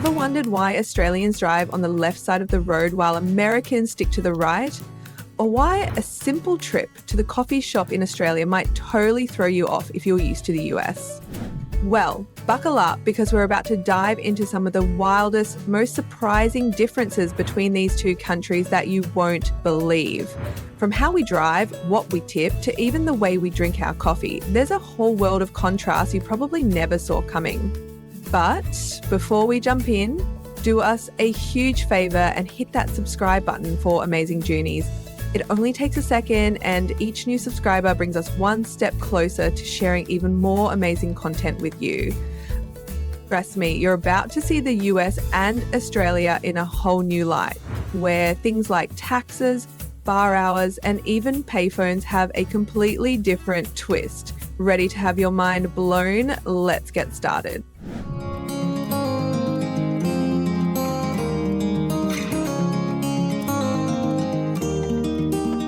Ever wondered why Australians drive on the left side of the road while Americans stick to the right? Or why a simple trip to the coffee shop in Australia might totally throw you off if you're used to the US? Well, buckle up because we're about to dive into some of the wildest, most surprising differences between these two countries that you won't believe. From how we drive, what we tip, to even the way we drink our coffee, there's a whole world of contrast you probably never saw coming. But before we jump in, do us a huge favour and hit that subscribe button for Amazing Journeys. It only takes a second, and each new subscriber brings us one step closer to sharing even more amazing content with you. Trust me, you're about to see the US and Australia in a whole new light, where things like taxes, bar hours, and even payphones have a completely different twist. Ready to have your mind blown? Let's get started.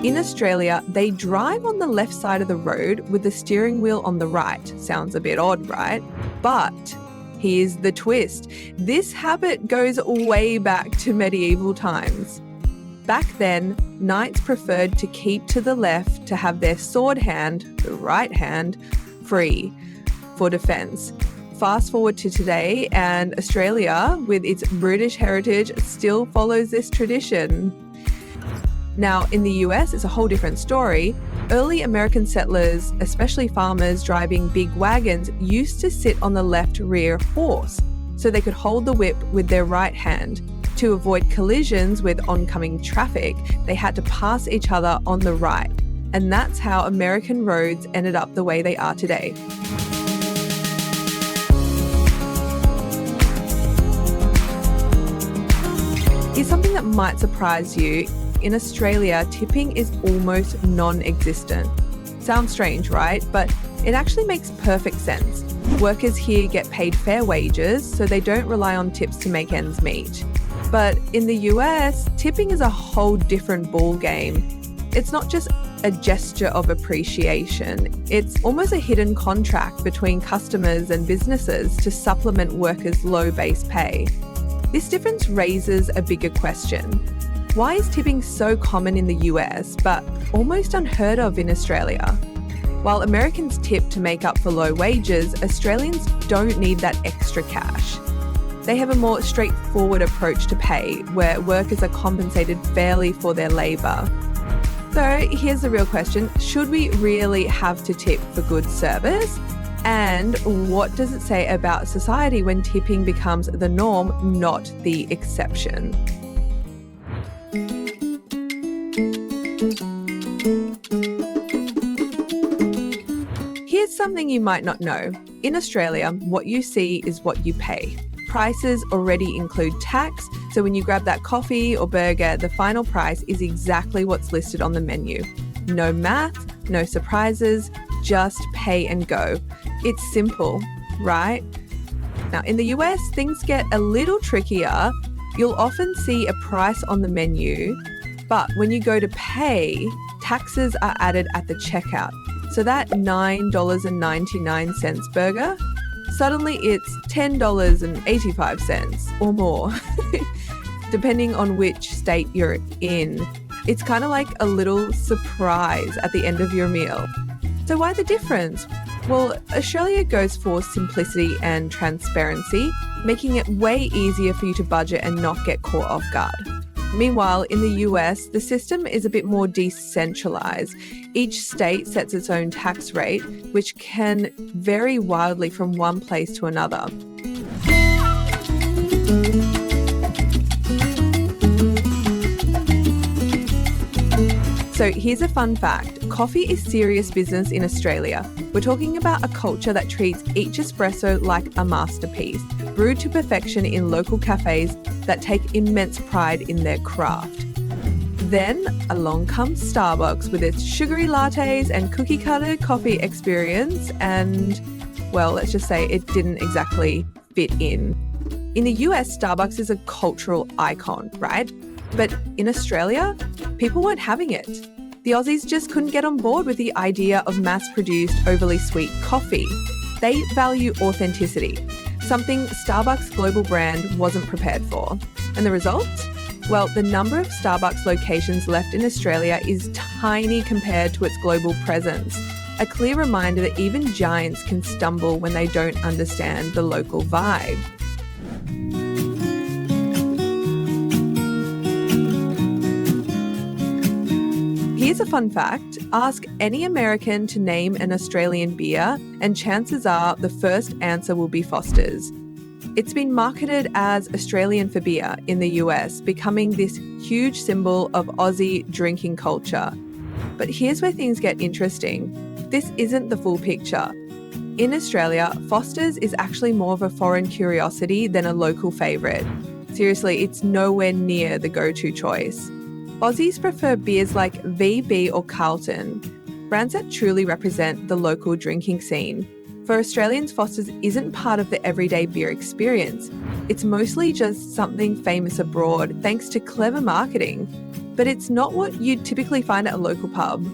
In Australia, they drive on the left side of the road with the steering wheel on the right. Sounds a bit odd, right? But here's the twist. This habit goes way back to medieval times. Back then, knights preferred to keep to the left to have their sword hand, the right hand, free for defense. Fast forward to today, and Australia, with its British heritage, still follows this tradition. Now, in the US, it's a whole different story. Early American settlers, especially farmers driving big wagons, used to sit on the left rear horse so they could hold the whip with their right hand. To avoid collisions with oncoming traffic, they had to pass each other on the right. And that's how American roads ended up the way they are today. Here's something that might surprise you. In Australia, tipping is almost non-existent. Sounds strange, right? But it actually makes perfect sense. Workers here get paid fair wages, so they don't rely on tips to make ends meet. But in the US, tipping is a whole different ballgame. It's not just a gesture of appreciation. It's almost a hidden contract between customers and businesses to supplement workers' low base pay. This difference raises a bigger question. Why is tipping so common in the US, but almost unheard of in Australia? While Americans tip to make up for low wages, Australians don't need that extra cash. They have a more straightforward approach to pay, where workers are compensated fairly for their labour. So here's the real question. Should we really have to tip for good service? And what does it say about society when tipping becomes the norm, not the exception? Here's something you might not know. In Australia, what you see is what you pay. Prices already include tax, so when you grab that coffee or burger, the final price is exactly what's listed on the menu. No math, no surprises, just pay and go. It's simple, right? Now, in the US, things get a little trickier. You'll often see a price on the menu, but when you go to pay, taxes are added at the checkout. So that $9.99 burger, suddenly it's $10.85 or more, depending on which state you're in. It's kind of like a little surprise at the end of your meal. So why the difference? Well, Australia goes for simplicity and transparency, making it way easier for you to budget and not get caught off guard. Meanwhile, in the US, the system is a bit more decentralized. Each state sets its own tax rate, which can vary wildly from one place to another. So here's a fun fact. Coffee is serious business in Australia. We're talking about a culture that treats each espresso like a masterpiece, brewed to perfection in local cafes that take immense pride in their craft. Then along comes Starbucks with its sugary lattes and cookie cutter coffee experience, and, well, let's just say it didn't exactly fit in. In the US, Starbucks is a cultural icon, right? But in Australia, people weren't having it. The Aussies just couldn't get on board with the idea of mass-produced, overly sweet coffee. They value authenticity. something Starbucks' global brand wasn't prepared for. And the result? Well, the number of Starbucks locations left in Australia is tiny compared to its global presence. A clear reminder that even giants can stumble when they don't understand the local vibe. Here's a fun fact. Ask any American to name an Australian beer, and chances are the first answer will be Foster's. It's been marketed as Australian for beer in the US, becoming this huge symbol of Aussie drinking culture. But here's where things get interesting. This isn't the full picture. In Australia, Foster's is actually more of a foreign curiosity than a local favourite. Seriously, it's nowhere near the go-to choice. Aussies prefer beers like VB or Carlton, brands that truly represent the local drinking scene. For Australians, Foster's isn't part of the everyday beer experience. It's mostly just something famous abroad thanks to clever marketing. But it's not what you'd typically find at a local pub.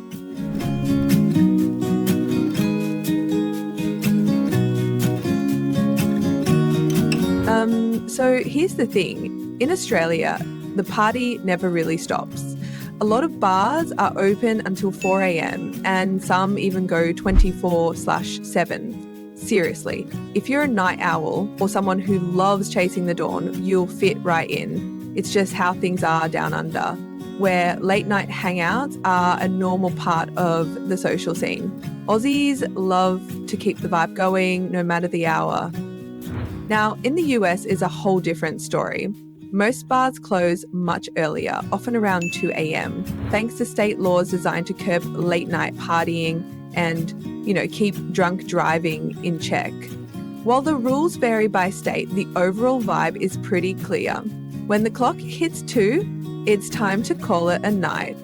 So here's the thing. In Australia, the party never really stops. A lot of bars are open until 4 a.m. and some even go 24/7. Seriously, if you're a night owl or someone who loves chasing the dawn, you'll fit right in. It's just how things are down under, where late night hangouts are a normal part of the social scene. Aussies love to keep the vibe going no matter the hour. Now, in the US is a whole different story. Most bars close much earlier, often around 2 a.m, thanks to state laws designed to curb late night partying and, keep drunk driving in check. While the rules vary by state, the overall vibe is pretty clear. When the clock hits 2, it's time to call it a night.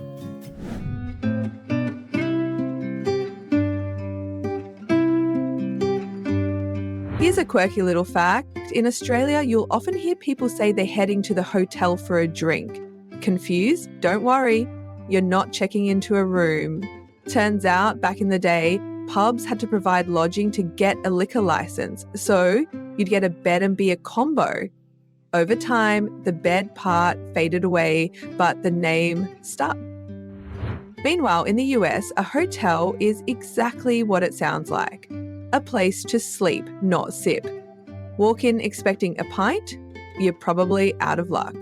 Here's a quirky little fact. In Australia, you'll often hear people say they're heading to the hotel for a drink. Confused? Don't worry. You're not checking into a room. Turns out, back in the day, pubs had to provide lodging to get a liquor license, so you'd get a bed and beer combo. Over time, the bed part faded away, but the name stuck. Meanwhile, in the US, a hotel is exactly what it sounds like. A place to sleep, not sip. Walk in expecting a pint, you're probably out of luck.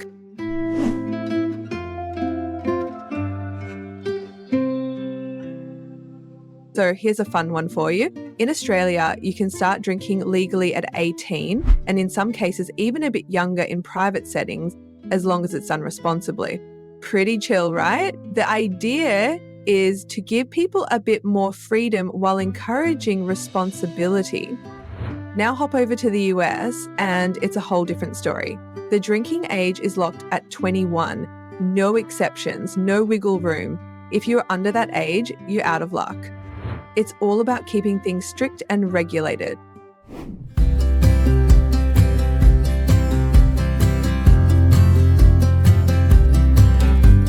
So here's a fun one for you. In Australia, you can start drinking legally at 18, and in some cases even a bit younger in private settings, as long as it's done responsibly. Pretty chill, right? The idea is to give people a bit more freedom while encouraging responsibility. Now hop over to the US and it's a whole different story. The drinking age is locked at 21. No exceptions, no wiggle room. If you're under that age, you're out of luck. It's all about keeping things strict and regulated.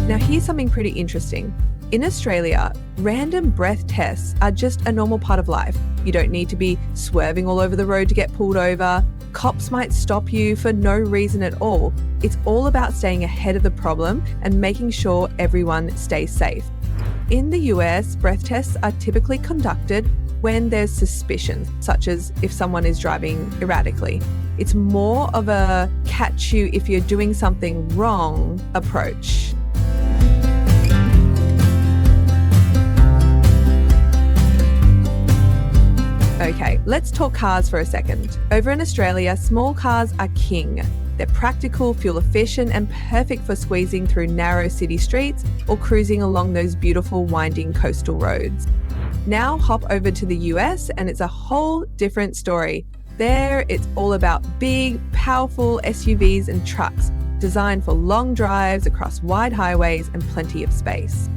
Now here's something pretty interesting. In Australia, random breath tests are just a normal part of life. You don't need to be swerving all over the road to get pulled over. Cops might stop you for no reason at all. It's all about staying ahead of the problem and making sure everyone stays safe. In the US, breath tests are typically conducted when there's suspicion, such as if someone is driving erratically. It's more of a catch you if you're doing something wrong approach. Okay, let's talk cars for a second. Over in Australia, small cars are king. They're practical, fuel efficient, and perfect for squeezing through narrow city streets or cruising along those beautiful winding coastal roads. Now hop over to the US and it's a whole different story. There, it's all about big, powerful SUVs and trucks designed for long drives across wide highways and plenty of space.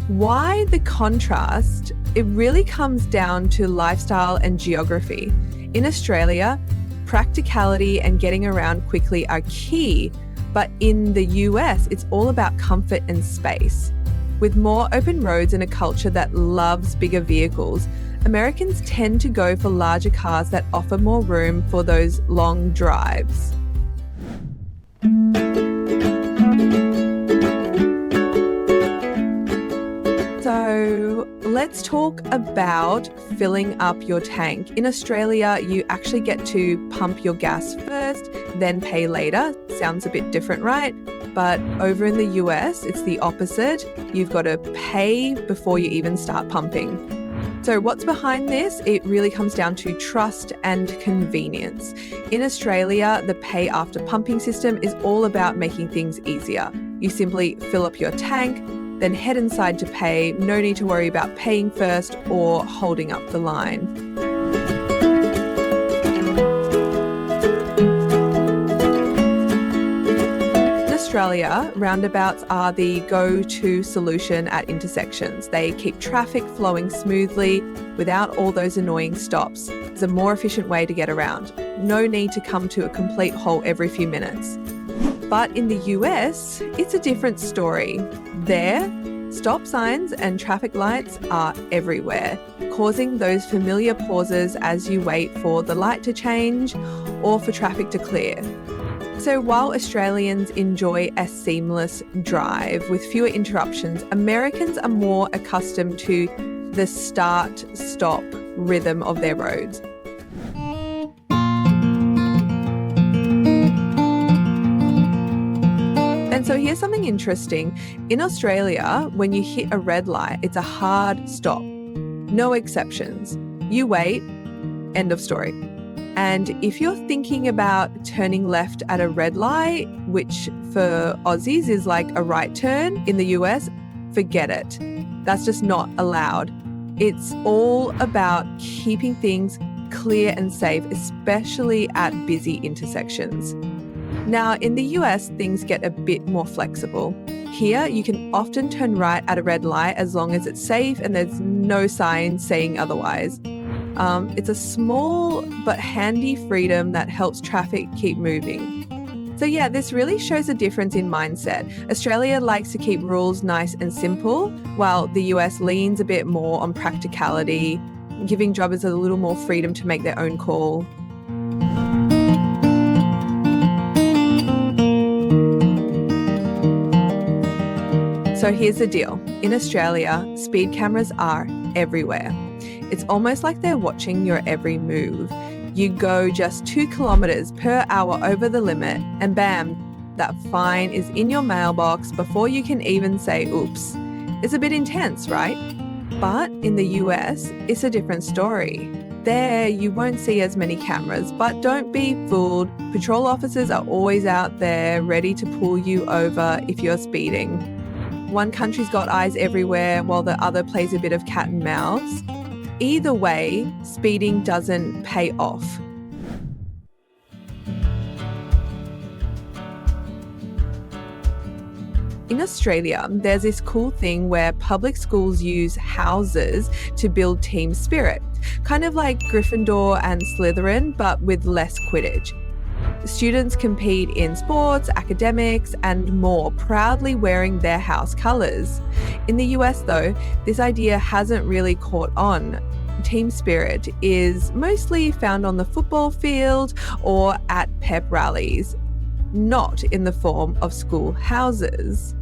Why the contrast? It really comes down to lifestyle and geography. In Australia, practicality and getting around quickly are key, but in the US, it's all about comfort and space. With more open roads and a culture that loves bigger vehicles, Americans tend to go for larger cars that offer more room for those long drives. So let's talk about filling up your tank. In Australia, you actually get to pump your gas first, then pay later. Sounds a bit different, right? But over in the US, it's the opposite. You've got to pay before you even start pumping. So what's behind this? It really comes down to trust and convenience. In Australia, the pay after pumping system is all about making things easier. You simply fill up your tank, then head inside to pay. No need to worry about paying first or holding up the line. In Australia, roundabouts are the go-to solution at intersections. They keep traffic flowing smoothly without all those annoying stops. It's a more efficient way to get around. No need to come to a complete halt every few minutes. But in the US, it's a different story. There, stop signs and traffic lights are everywhere, causing those familiar pauses as you wait for the light to change or for traffic to clear. So while Australians enjoy a seamless drive with fewer interruptions, Americans are more accustomed to the start-stop rhythm of their roads. And so here's something interesting. In Australia, when you hit a red light, it's a hard stop. No exceptions. You wait, end of story. And if you're thinking about turning left at a red light, which for Aussies is like a right turn in the US, forget it. That's just not allowed. It's all about keeping things clear and safe, especially at busy intersections. Now, in the US, things get a bit more flexible. Here, you can often turn right at a red light as long as it's safe and there's no sign saying otherwise. It's a small but handy freedom that helps traffic keep moving. So yeah, this really shows a difference in mindset. Australia likes to keep rules nice and simple, while the US leans a bit more on practicality, giving drivers a little more freedom to make their own call. So here's the deal. In Australia, speed cameras are everywhere. It's almost like they're watching your every move. You go just 2 kilometers per hour over the limit and bam, that fine is in your mailbox before you can even say oops. It's a bit intense, right? But in the US, it's a different story. There, you won't see as many cameras, but don't be fooled. Patrol officers are always out there ready to pull you over if you're speeding. One country's got eyes everywhere while the other plays a bit of cat and mouse. Either way, speeding doesn't pay off. In Australia, there's this cool thing where public schools use houses to build team spirit, kind of like Gryffindor and Slytherin, but with less Quidditch. Students compete in sports, academics, and more, proudly wearing their house colours. In the US, though, this idea hasn't really caught on. Team spirit is mostly found on the football field or at pep rallies, not in the form of school houses.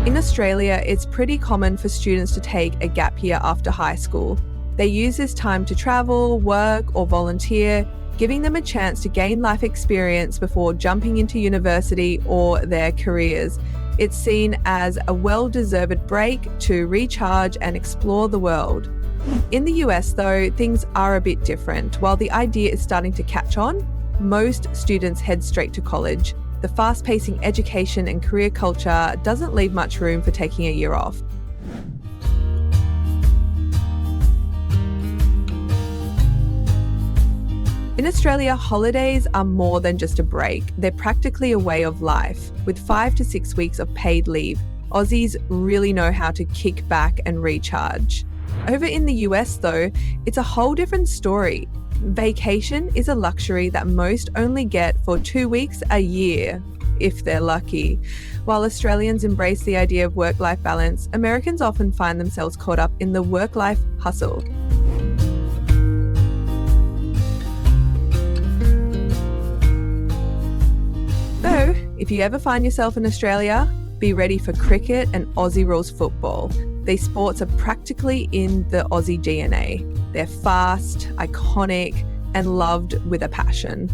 In Australia, it's pretty common for students to take a gap year after high school. They use this time to travel, work, or volunteer, giving them a chance to gain life experience before jumping into university or their careers. It's seen as a well-deserved break to recharge and explore the world. In the US, though, things are a bit different. While the idea is starting to catch on, most students head straight to college. The fast-pacing education and career culture doesn't leave much room for taking a year off. In Australia, holidays are more than just a break. They're practically a way of life. With 5 to 6 weeks of paid leave, Aussies really know how to kick back and recharge. Over in the US, though, it's a whole different story. Vacation is a luxury that most only get for 2 weeks a year, if they're lucky. While Australians embrace the idea of work-life balance, Americans often find themselves caught up in the work-life hustle. So, if you ever find yourself in Australia, be ready for cricket and Aussie rules football. These sports are practically in the Aussie DNA. They're fast, iconic, and loved with a passion.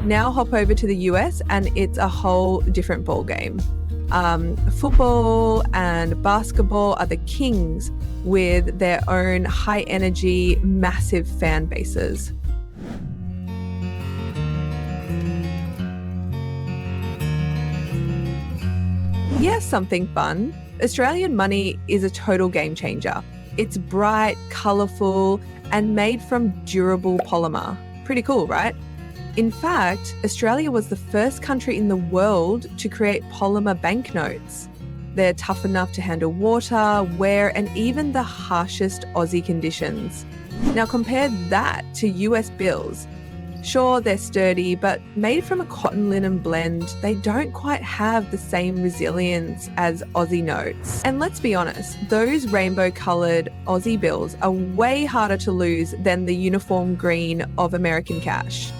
Now hop over to the US and it's a whole different ballgame. Football and basketball are the kings with their own high-energy, massive fan bases. Yes, something fun. Australian money is a total game changer. It's bright, colourful, and made from durable polymer. Pretty cool, right? In fact, Australia was the first country in the world to create polymer banknotes. They're tough enough to handle water, wear, and even the harshest Aussie conditions. Now compare that to US bills. Sure, they're sturdy, but made from a cotton linen blend, they don't quite have the same resilience as Aussie notes. And let's be honest, those rainbow-coloured Aussie bills are way harder to lose than the uniform green of American cash.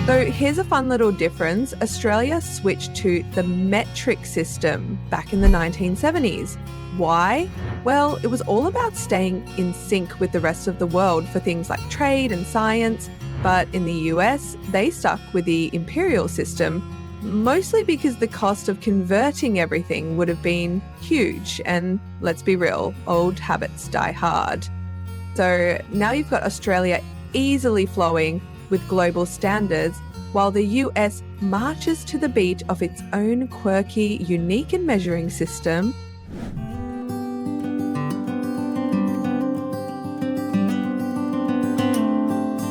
So here's a fun little difference. Australia switched to the metric system back in the 1970s. Why? Well, it was all about staying in sync with the rest of the world for things like trade and science. But in the US, they stuck with the imperial system, mostly because the cost of converting everything would have been huge. And let's be real, old habits die hard. So now you've got Australia easily flowing with global standards, while the US marches to the beat of its own quirky, unique and measuring system.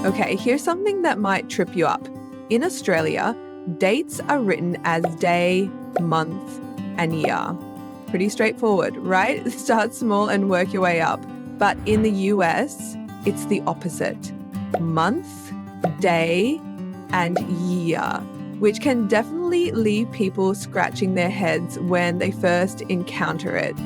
Okay, here's something that might trip you up. In Australia, dates are written as day, month, and year. Pretty straightforward, right? Start small and work your way up. But in the US, it's the opposite. Month, day, and year, which can definitely leave people scratching their heads when they first encounter it.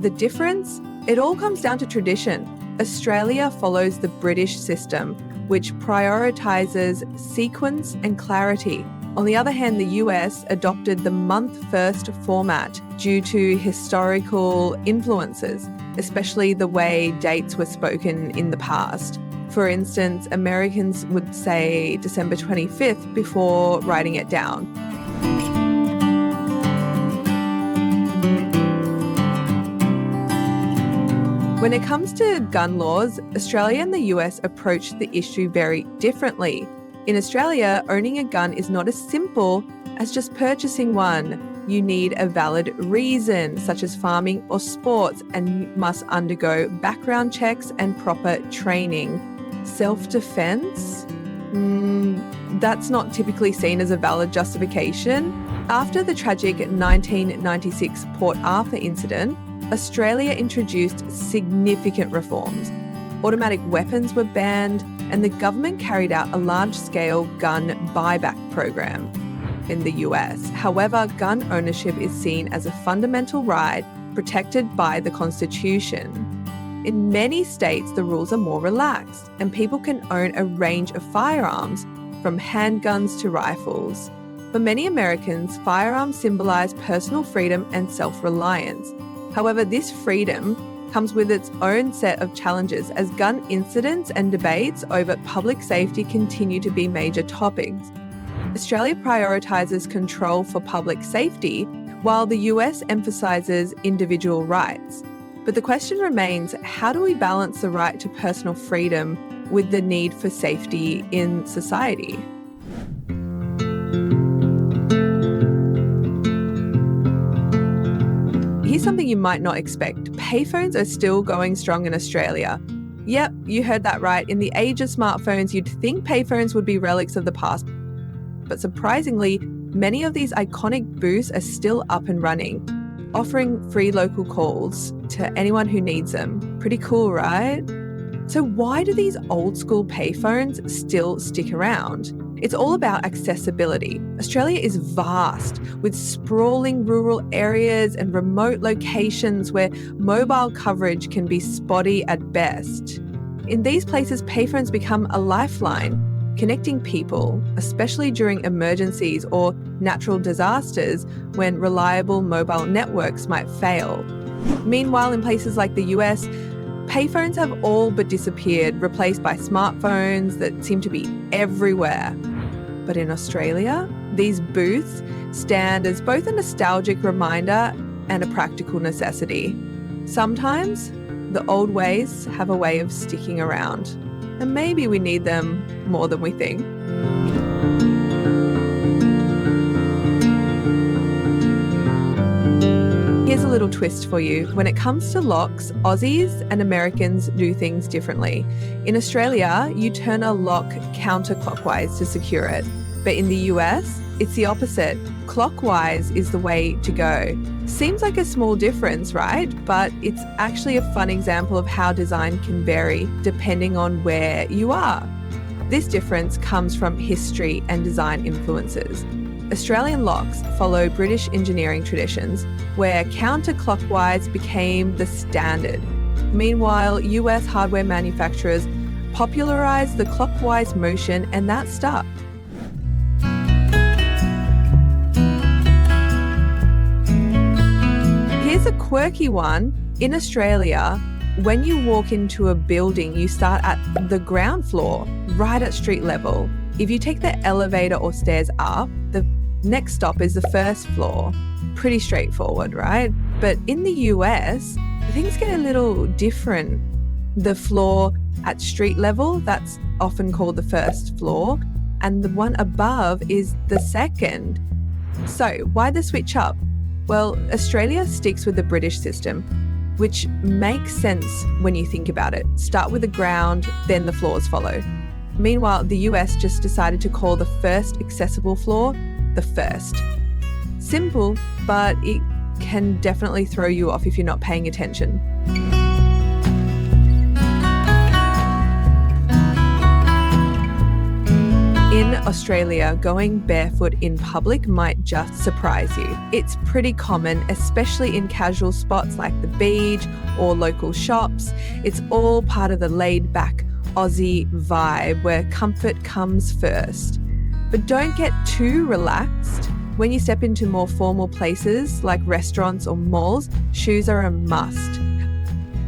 The difference? It all comes down to tradition. Australia follows the British system, which prioritizes sequence and clarity. On the other hand, the US adopted the month-first format due to historical influences, especially the way dates were spoken in the past. For instance, Americans would say December 25th before writing it down. When it comes to gun laws, Australia and the US approach the issue very differently. In Australia, owning a gun is not as simple as just purchasing one. You need a valid reason, such as farming or sports, and must undergo background checks and proper training. Self-defense? That's not typically seen as a valid justification. After the tragic 1996 Port Arthur incident, Australia introduced significant reforms. Automatic weapons were banned, and the government carried out a large-scale gun buyback program. In the US, however, gun ownership is seen as a fundamental right protected by the Constitution. In many states, the rules are more relaxed, and people can own a range of firearms, from handguns to rifles. For many Americans, firearms symbolize personal freedom and self-reliance. However, this freedom comes with its own set of challenges as gun incidents and debates over public safety continue to be major topics. Australia prioritises control for public safety, while the US emphasises individual rights. But the question remains, how do we balance the right to personal freedom with the need for safety in society? Here's something you might not expect. Payphones are still going strong in Australia. Yep, you heard that right. In the age of smartphones, you'd think payphones would be relics of the past. But surprisingly, many of these iconic booths are still up and running. offering free local calls to anyone who needs them. Pretty cool, right? So why do these old school payphones still stick around? It's all about accessibility. Australia is vast, with sprawling rural areas and remote locations where mobile coverage can be spotty at best. In these places, payphones become a lifeline, connecting people, especially during emergencies or natural disasters when reliable mobile networks might fail. Meanwhile, in places like the US, payphones have all but disappeared, replaced by smartphones that seem to be everywhere. But in Australia, these booths stand as both a nostalgic reminder and a practical necessity. Sometimes the old ways have a way of sticking around, and maybe we need them more than we think. Here's a little twist for you. When it comes to locks, Aussies and Americans do things differently. In Australia, you turn a lock counterclockwise to secure it. But in the US, it's the opposite. Clockwise is the way to go. Seems like a small difference, right? But it's actually a fun example of how design can vary depending on where you are. This difference comes from history and design influences. Australian locks follow British engineering traditions, where counterclockwise became the standard. Meanwhile, US hardware manufacturers popularized the clockwise motion, and that stuck. Here's a quirky one. In Australia, when you walk into a building, you start at the ground floor, right at street level. If you take the elevator or stairs up, the next stop is the first floor. Pretty straightforward, right? But in the US, things get a little different. The floor at street level, that's often called the first floor, and the one above is the second. So why the switch up? Well, Australia sticks with the British system, which makes sense when you think about it. Start with the ground, then the floors follow. Meanwhile, the US just decided to call the first accessible floor the first. Simple, but it can definitely throw you off if you're not paying attention. In Australia, going barefoot in public might just surprise you. It's pretty common, especially in casual spots like the beach or local shops. It's all part of the laid-back Aussie vibe where comfort comes first. But don't get too relaxed. When you step into more formal places like restaurants or malls, shoes are a must.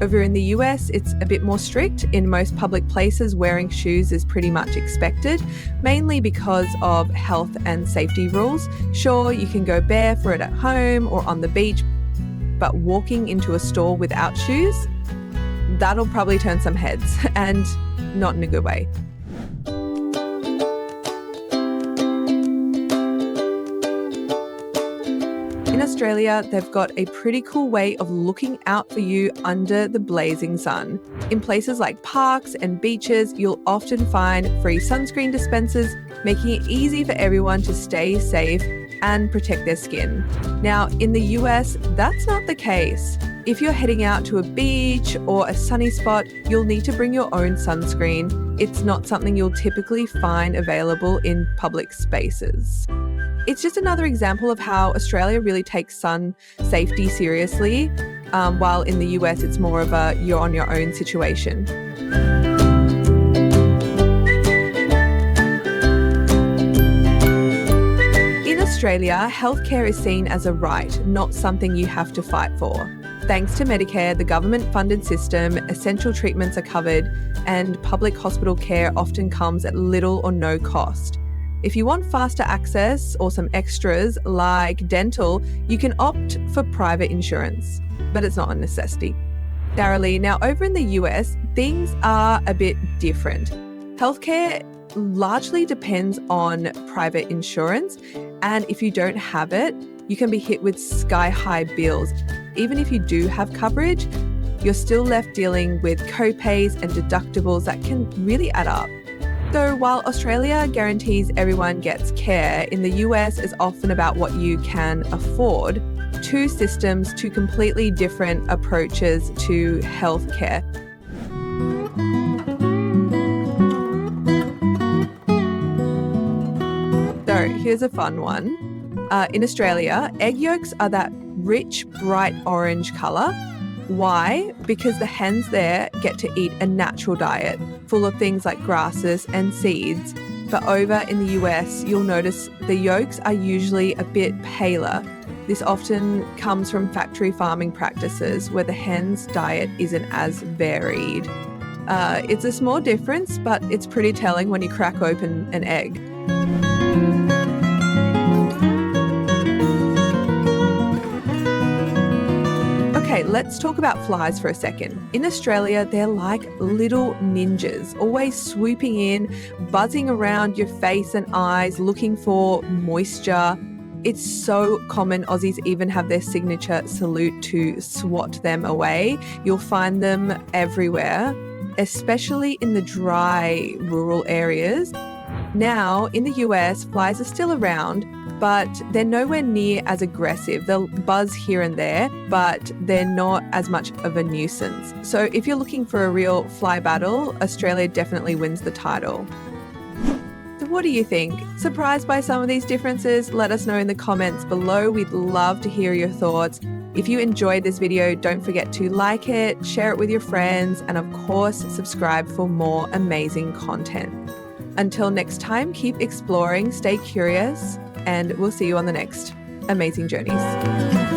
Over in the US, it's a bit more strict. In most public places, wearing shoes is pretty much expected, mainly because of health and safety rules. Sure, you can go barefoot at home or on the beach, but walking into a store without shoes, that'll probably turn some heads, and not in a good way. In Australia, they've got a pretty cool way of looking out for you under the blazing sun. In places like parks and beaches, you'll often find free sunscreen dispensers, making it easy for everyone to stay safe and protect their skin. Now, in the US, that's not the case. If you're heading out to a beach or a sunny spot, you'll need to bring your own sunscreen. It's not something you'll typically find available in public spaces. It's just another example of how Australia really takes sun safety seriously, while in the US it's more of a you're on your own situation. In Australia, healthcare is seen as a right, not something you have to fight for. Thanks to Medicare, the government-funded system, essential treatments are covered, and public hospital care often comes at little or no cost. If you want faster access or some extras like dental, you can opt for private insurance, but it's not a necessity. Narrowly, now over in the US, things are a bit different. Healthcare largely depends on private insurance, and if you don't have it, you can be hit with sky-high bills. Even if you do have coverage, you're still left dealing with co-pays and deductibles that can really add up. So while Australia guarantees everyone gets care, in the US it's often about what you can afford. two systems, two completely different approaches to healthcare. So here's a fun one. In Australia, egg yolks are that rich, bright orange colour. Why? Because the hens there get to eat a natural diet full of things like grasses and seeds. But over in the US, you'll notice the yolks are usually a bit paler. This often comes from factory farming practices where the hen's diet isn't as varied. It's a small difference, but it's pretty telling when you crack open an egg. Okay, let's talk about flies for a second. In Australia, they're like little ninjas, always swooping in, buzzing around your face and eyes, looking for moisture. It's so common. Aussies even have their signature salute to swat them away. You'll find them everywhere, especially in the dry rural areas. Now, in the US, flies are still around, but they're nowhere near as aggressive. They'll buzz here and there, but they're not as much of a nuisance. So if you're looking for a real fly battle, Australia definitely wins the title. So what do you think? Surprised by some of these differences? Let us know in the comments below. We'd love to hear your thoughts. If you enjoyed this video, don't forget to like it, share it with your friends, and of course, subscribe for more amazing content. Until next time, keep exploring, stay curious, and we'll see you on the next amazing journeys.